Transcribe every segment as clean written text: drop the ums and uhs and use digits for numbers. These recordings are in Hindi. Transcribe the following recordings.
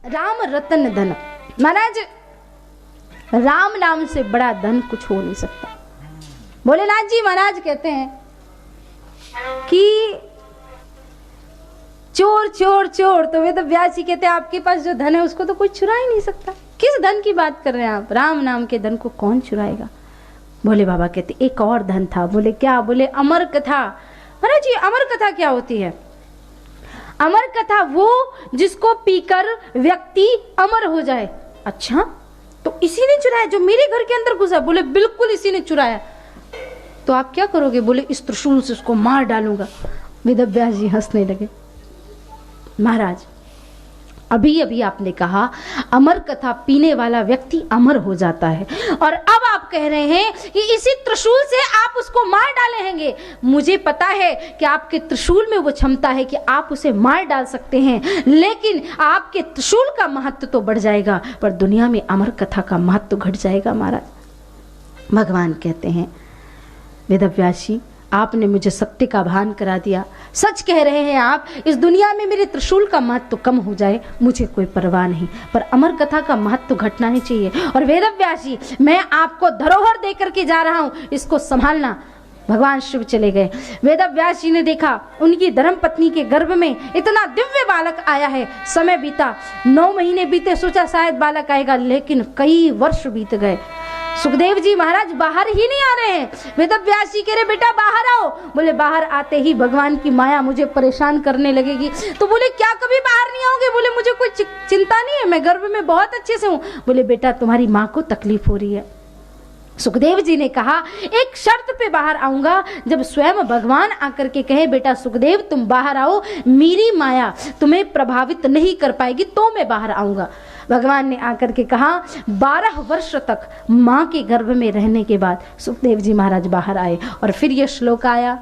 राम रतन धन। महाराज राम नाम से बड़ा धन कुछ हो नहीं सकता। भोलेनाथ जी महाराज कहते हैं कि चोर चोर चोर, तो वेद व्यास जी कहते हैं आपके पास जो धन है उसको तो कोई चुरा ही नहीं सकता। किस धन की बात कर रहे हैं आप? राम नाम के धन को कौन चुराएगा? भोले बाबा कहते एक और धन था। बोले क्या? बोले अमर कथा। महाराज जी अमर कथा क्या होती है? अमर कथा वो जिसको पीकर व्यक्ति अमर हो जाए। अच्छा, तो इसी ने चुराया जो मेरे घर के अंदर घुसा? बोले बिल्कुल इसी ने चुराया। तो आप क्या करोगे? बोले इस त्रिशूल से उसको मार डालूंगा। वेद व्यास जी हंसने लगे। महाराज अभी अभी आपने कहा अमर कथा पीने वाला व्यक्ति अमर हो जाता है, और अब आप कह रहे हैं कि इसी त्रिशूल से आप उसको मार डालेंगे। मुझे पता है कि आपके त्रिशूल में वो क्षमता है कि आप उसे मार डाल सकते हैं, लेकिन आपके त्रिशूल का महत्व तो बढ़ जाएगा पर दुनिया में अमर कथा का महत्व घट जाएगा। महाराज भगवान कहते हैं वेदव्यास जी आपने मुझे सत्य का भान करा दिया। सच कह रहे हैं आप, इस दुनिया में मेरे त्रिशूल का महत्व कम हो जाए मुझे कोई परवाह नहीं, पर अमर कथा का महत्व घटना नहीं चाहिए। और वेदव्यास जी मैं आपको धरोहर दे करके जा रहा हूं, इसको संभालना। भगवान शिव चले गए। वेदव्यास जी ने देखा उनकी धर्मपत्नी के गर्भ में इतना दिव्य बालक आया है। समय बीता, 9 महीने बीते, सोचा शायद बालक आएगा, लेकिन कई वर्ष बीत गए। सुखदेव जी महाराज बाहर ही नहीं आ रहे हैं। वेदव्यास जी कह रहे बेटा बाहर आओ। बोले बाहर आते ही भगवान की माया मुझे परेशान करने लगेगी। तो बोले क्या कभी बाहर नहीं आओगे? बोले मुझे कोई चिंता नहीं है, मैं गर्भ में बहुत अच्छे से हूँ। बोले बेटा तुम्हारी माँ को तकलीफ हो रही है। सुखदेव जी ने कहा एक शर्त पे बाहर आऊंगा, जब स्वयं भगवान आकर के कहे बेटा सुखदेव तुम बाहर आओ, मेरी माया तुम्हें प्रभावित नहीं कर पाएगी तो मैं बाहर आऊंगा। भगवान ने आकर के कहा 12 वर्ष तक माँ के गर्भ में रहने के बाद सुखदेव जी महाराज बाहर आए। और फिर यह श्लोक आया,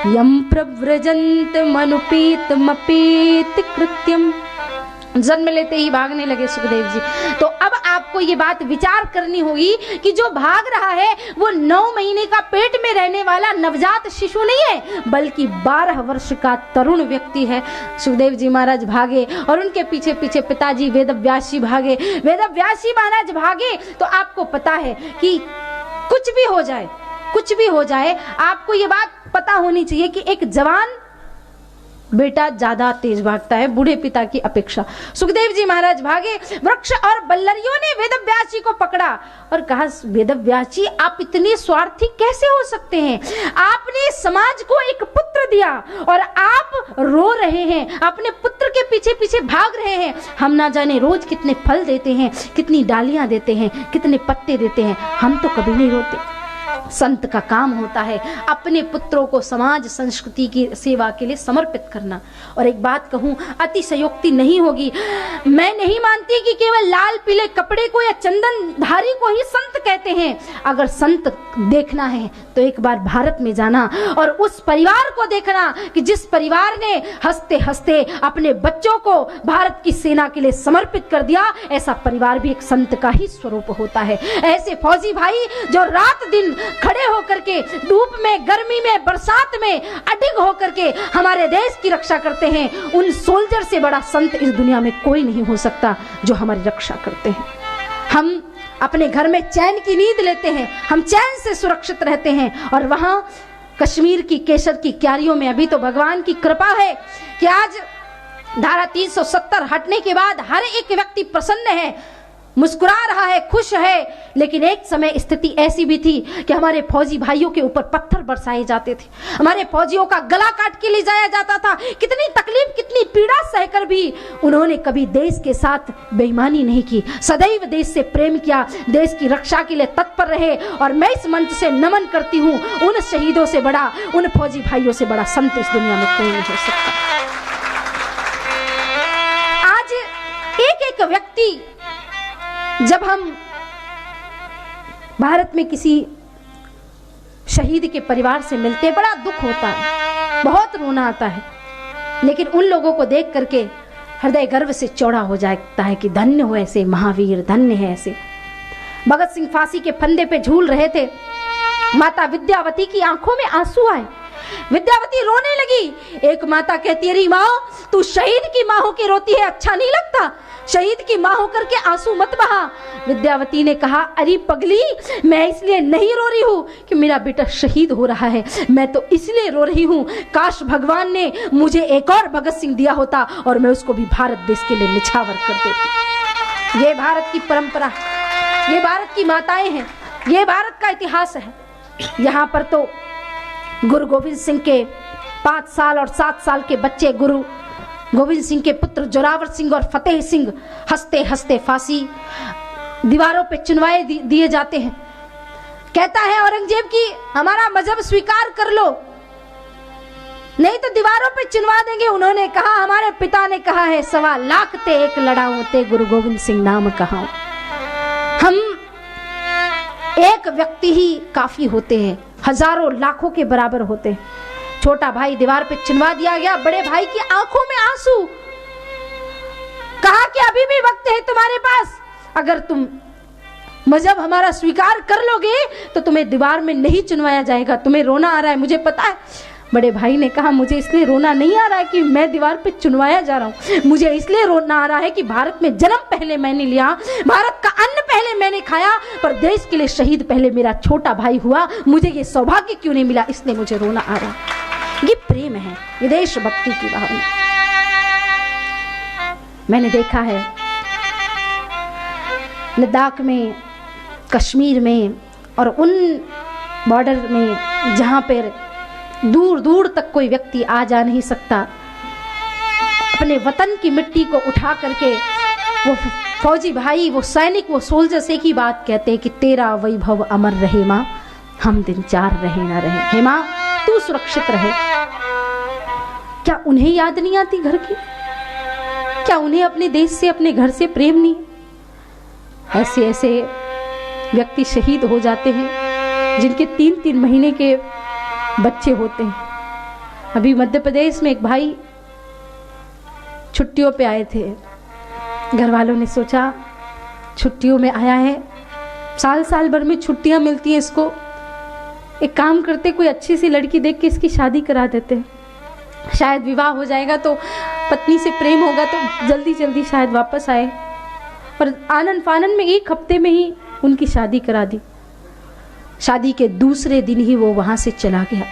यम प्रव्रजंत मनुपीत मपीत कृत्यम। जन्म लेते ही भागने लगे सुखदेव जी। तो अब आपको ये बात विचार करनी होगी कि जो भाग रहा है वो 9 महीने का पेट में रहने वाला नवजात शिशु नहीं है, बल्कि 12 वर्ष का तरुण व्यक्ति है। सुखदेव जी महाराज भागे और उनके पीछे पीछे पिताजी वेदव्यास जी भागे। वेदव्यास जी महाराज भागे तो आपको पता है कि कुछ भी हो जाए, कुछ भी हो जाए, आपको ये बात पता होनी चाहिए कि एक जवान बेटा ज्यादा तेज भागता है बूढ़े पिता की अपेक्षा। सुखदेव जी महाराज भागे, वृक्ष और बल्लरियों ने वेदव्यास जी को पकड़ा और कहा वेदव्यास जी आप इतने स्वार्थी कैसे हो सकते हैं? आपने समाज को एक पुत्र दिया और आप रो रहे हैं, अपने पुत्र के पीछे पीछे भाग रहे हैं। हम ना जाने रोज कितने फल देते हैं, कितनी डालियां देते हैं, कितने पत्ते देते हैं, हम तो कभी नहीं रोते। संत का काम होता है अपने पुत्रों को समाज संस्कृति की सेवा के लिए समर्पित करना। और एक बात कहूं, अतिशयोक्ति नहीं होगी। मैं नहीं मानती कि केवल लाल पीले कपड़े को या चंदनधारी को ही संत कहते हैं। अगर संत देखना है तो एक बार भारत में जाना और उस परिवार को देखना कि जिस परिवार ने हंसते हंसते अपने बच्चों को भारत की सेना के लिए समर्पित कर दिया, ऐसा परिवार भी एक संत का ही स्वरूप होता है। ऐसे फौजी भाई जो रात दिन खड़े होकर के धूप में, गर्मी में, बरसात में अडिग होकर के हमारे देश की रक्षा करते हैं, उन सोल्जर से बड़ा संत इस दुनिया में कोई नहीं हो सकता जो हमारी रक्षा करते हैं। हम अपने घर में चैन की नींद लेते हैं, हम चैन से सुरक्षित रहते हैं, और वहां कश्मीर की केसर की क्यारियों में अभी तो भगवान की कृपा है कि आज धारा 370 हटने के बाद हर एक व्यक्ति प्रसन्न है, मुस्कुरा रहा है, खुश है। लेकिन एक समय स्थिति ऐसी भी थी कि हमारे फौजी भाइयों के ऊपर पत्थर बरसाए जाते थे, हमारे फौजियों का गला काट के ले जाया जाता था। कितनी तकलीफ, कितनी पीड़ा सहकर भी उन्होंने कभी देश के साथ बेईमानी नहीं की, सदैव देश से प्रेम किया, देश की रक्षा के लिए तत्पर रहे। और मैं इस मंच से नमन करती हूँ, उन शहीदों से बड़ा, उन फौजी भाइयों से बड़ा संत इस दुनिया में कोई नहीं हो सकता। आज एक एक व्यक्ति, जब हम भारत में किसी शहीद के परिवार से मिलते हैं बड़ा दुख होता है, बहुत रोना आता है, लेकिन उन लोगों को देख करके हृदय गर्व से चौड़ा हो जाता है कि धन्य हो ऐसे महावीर, धन्य है ऐसे। भगत सिंह फांसी के फंदे पे झूल रहे थे, माता विद्यावती की आंखों में आंसू आए, विद्यावती रोने लगी। एक माता कहती है, माँ तू शहीद की माँ हो के रोती है, अच्छा नहीं लगता? शहीद की मां होकर के आंसू मत बहा। विद्यावती ने कहा, अरे पगली, मैं इसलिए नहीं रो रही हूँ कि मेरा बेटा शहीद हो रहा है, मैं तो इसलिए रो रही हूँ काश भगवान ने मुझे एक और भगत सिंह दिया होता और मैं उसको भी भारत देश के लिए निछावर कर देती। ये भारत की परंपरा, ये भारत की माताएं हैं, ये भारत का इतिहास है। यहाँ पर तो गुरु गोविंद सिंह के 5 साल और 7 साल के बच्चे गुरु गोविंद सिंह के पुत्र जोरावर सिंह और फतेह सिंह हंसते हंसते फांसी दीवारों पे चुनवाए दिए जाते हैं। कहता है औरंगजेब की हमारा मजहब स्वीकार कर लो, नहीं तो दीवारों पे चुनवा देंगे। उन्होंने कहा, हमारे पिता ने कहा है, 1.25 लाख ते एक लड़ाऊं ते गुरु गोविंद सिंह नाम कहाऊं। हम एक व्यक्ति ही काफी होते हैं, हजारों लाखों के बराबर होते हैं। छोटा भाई दीवार पे चिनवा दिया गया, बड़े भाई की आंखों में आंसू। कहा कि अभी भी वक्त है तुम्हारे पास, अगर तुम मजहब हमारा स्वीकार कर लोगे तो तुम्हें दीवार में नहीं चुनवाया जाएगा। तुम्हें रोना आ रहा है, मुझे पता है। बड़े भाई ने कहा, मुझे इसलिए रोना नहीं आ रहा है कि मैं दीवार पे चुनवाया जा रहा हूँ, मुझे इसलिए रोना आ रहा है कि भारत में जन्म पहले मैंने लिया, भारत का अन्न पहले मैंने खाया, पर देश के लिए शहीद पहले मेरा छोटा भाई हुआ। मुझे ये सौभाग्य क्यों नहीं मिला, इसलिए मुझे रोना आ रहा है। ये प्रेम है, ये देशभक्ति की भावना। मैंने देखा है लद्दाख में, कश्मीर में और उन बॉर्डर में जहां पर दूर दूर तक कोई व्यक्ति आ जा नहीं सकता, अपने वतन की मिट्टी को उठा करके वो फौजी भाई, वो सैनिक, वो सोल्जर से ही बात कहते हैं कि तेरा वैभव अमर रहे माँ, हम दिन 4 रहे ना रहे। हे माँ, तू सुरक्षित रहे। क्या उन्हें याद नहीं आती घर की? क्या उन्हें अपने देश से, अपने घर से प्रेम नहीं? ऐसे ऐसे व्यक्ति शहीद हो जाते हैं जिनके 3-3 महीने के बच्चे होते हैं। अभी मध्य प्रदेश में एक भाई छुट्टियों पे आए थे। घर वालों ने सोचा छुट्टियों में आया है, साल भर में छुट्टियां मिलती हैं इसको, एक काम करते, कोई अच्छी सी लड़की देख के इसकी शादी करा देते, शायद विवाह हो जाएगा तो पत्नी से प्रेम होगा तो जल्दी जल्दी शायद वापस आए। पर आनन फानन में 1 हफ्ते में ही उनकी शादी करा दी। शादी के दूसरे दिन ही वो वहां से चला गया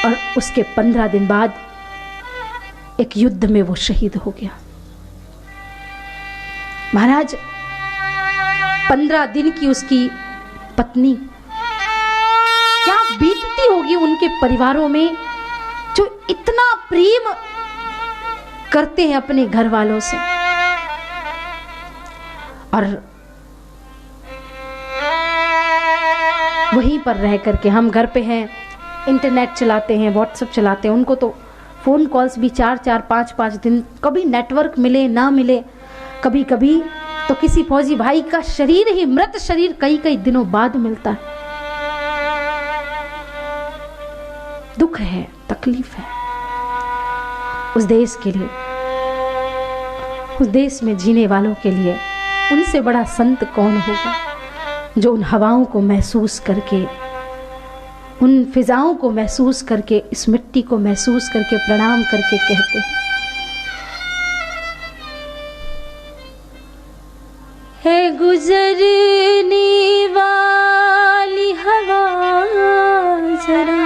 और उसके 15 दिन बाद एक युद्ध में वो शहीद हो गया। महाराज, 15 दिन की उसकी पत्नी क्या बीतती होगी उनके परिवारों में, जो इतना प्रेम करते हैं अपने घर वालों से। और वहीं पर रह करके, हम घर पे हैं, इंटरनेट चलाते हैं, व्हाट्सएप चलाते हैं, उनको तो फ़ोन कॉल्स भी 4-4, 5-5 दिन, कभी नेटवर्क मिले ना मिले, कभी कभी तो किसी फौजी भाई का शरीर ही, मृत शरीर कई दिनों बाद मिलता है। दुख है, तकलीफ है उस देश के लिए, उस देश में जीने वालों के लिए। उनसे बड़ा संत कौन होगा जो उन हवाओं को महसूस करके, उन फिजाओं को महसूस करके, इस मिट्टी को महसूस करके प्रणाम करके कहते हैं, है गुजरने वाली हवा जरा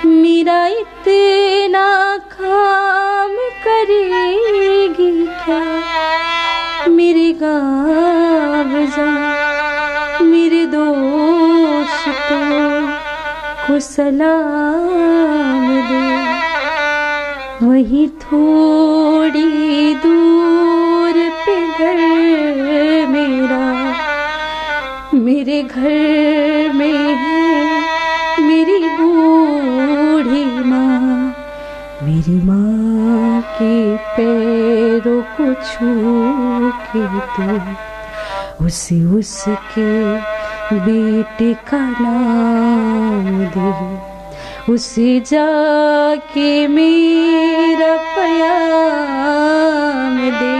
मेरा इतना काम करेगी क्या, मेरे गाँव जा मेरे दोस्तों को सलाम दे, वहीं थोड़ी दूर पे घर मेरा, मेरे घर में है मेरी बूढ़ी माँ, मेरी माँ के पैरों को छू के तो उसके बेटे का नाम दे, उसे जाके मेरा प्याम दे।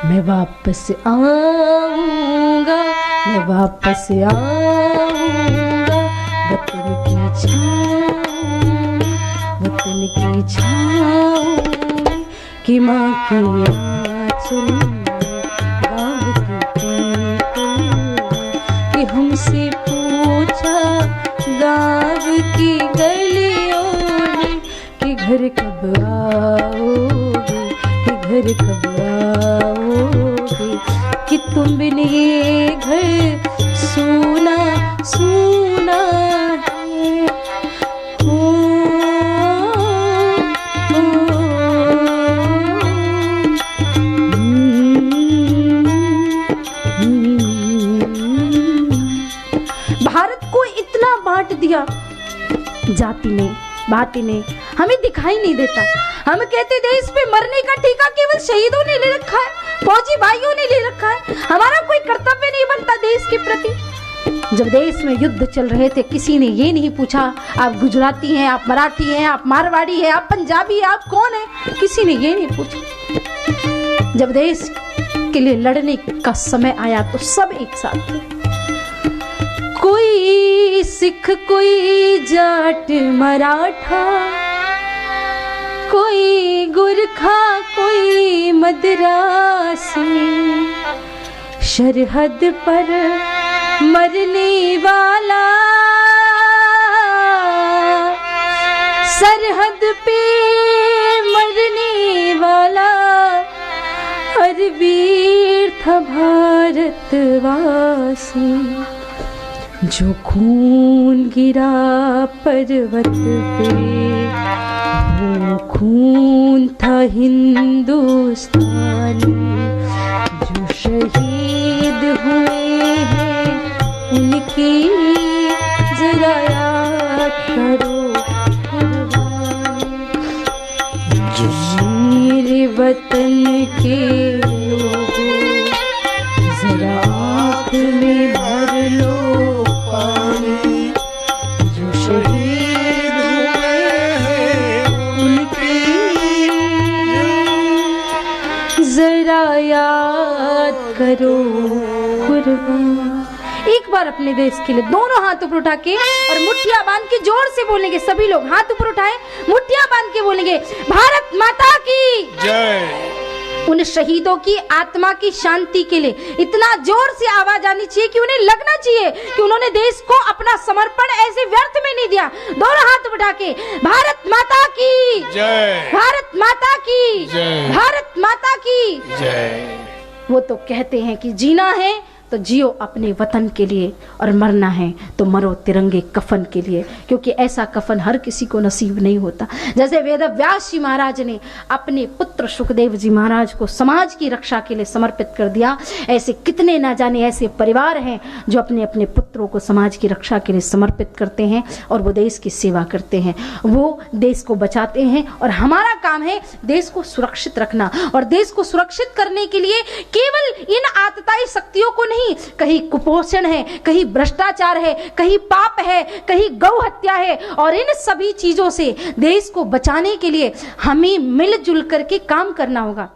मैं वापस आऊंगा, मैं वापस आऊंगा, वतन की छाँव, वतन की छाँव कि माँ की आंचल गाँव कि हमसे पूछा गाँव की गलियों ने कि घर कब आओगे, कि घर कब आओगे, कि तुम बिन ये घर सूना सूना है। भारत को इतना बांट दिया, जाति ने बाती ने, हमें दिखाई नहीं देता। हम कहते देश पे मरने का टीका केवल शहीदों ने ले रखा है, फौजी भाइयों ने ले रखा है, हमारा कोई कर्तव्य नहीं बनता देश के प्रति। जब देश में युद्ध चल रहे थे किसी ने ये नहीं पूछा आप गुजराती हैं, आप मराठी हैं, आप मारवाड़ी हैं, आप पंजाबी हैं, आप कौन हैं, किसी ने ये नहीं पूछा। जब देश के लिए लड़ने का समय आया तो सब एक साथ थे। कोई सिख, कोई जाट मराठा, कोई गुरखा, कोई मद्रासी, सरहद पर मरने वाला, सरहद पे मरने वाला हर वीर था भारतवासी। जो खून गिरा पर्वत पे वो खून था हिंदुस्तानी। जो शहीद हुए हैं उनकी जरा याद करो जो मेरे वतन के लोगों, जरा आँख में भर लो पानी। जो शहीद हुए हैं उनकी जरा याद करो कुर्बान। एक बार अपने देश के लिए दोनों हाथ ऊपर उठा के और मुट्ठियां बांध के जोर से बोलेंगे। सभी लोग हाथ ऊपर उठाएं, मुट्ठियां बांध के बोलेंगे भारत माता की जय। उन शहीदों की आत्मा की शांति के लिए इतना जोर से आवाज आनी चाहिए कि उन्हें लगना चाहिए कि उन्होंने देश को अपना समर्पण ऐसे व्यर्थ में नहीं दिया। दोनों हाथ उठा के भारत माता की जय, भारत माता की जय, भारत माता की जय। वो तो कहते हैं कि जीना है तो जियो अपने वतन के लिए और मरना है तो मरो तिरंगे कफन के लिए, क्योंकि ऐसा कफन हर किसी को नसीब नहीं होता। जैसे वेद व्यास जी महाराज ने अपने पुत्र सुखदेव जी महाराज को समाज की रक्षा के लिए समर्पित कर दिया, ऐसे कितने ना जाने ऐसे परिवार हैं जो अपने अपने पुत्रों को समाज की रक्षा के लिए समर्पित करते हैं और वो देश की सेवा करते हैं, वो देश को बचाते हैं। और हमारा काम है देश को सुरक्षित रखना, और देश को सुरक्षित करने के लिए केवल इन आतताई शक्तियों को नहीं, कहीं कुपोषण है, कहीं भ्रष्टाचार है, कहीं पाप है, कहीं गौ हत्या है, और इन सभी चीजों से देश को बचाने के लिए हमें मिलजुल करके काम करना होगा।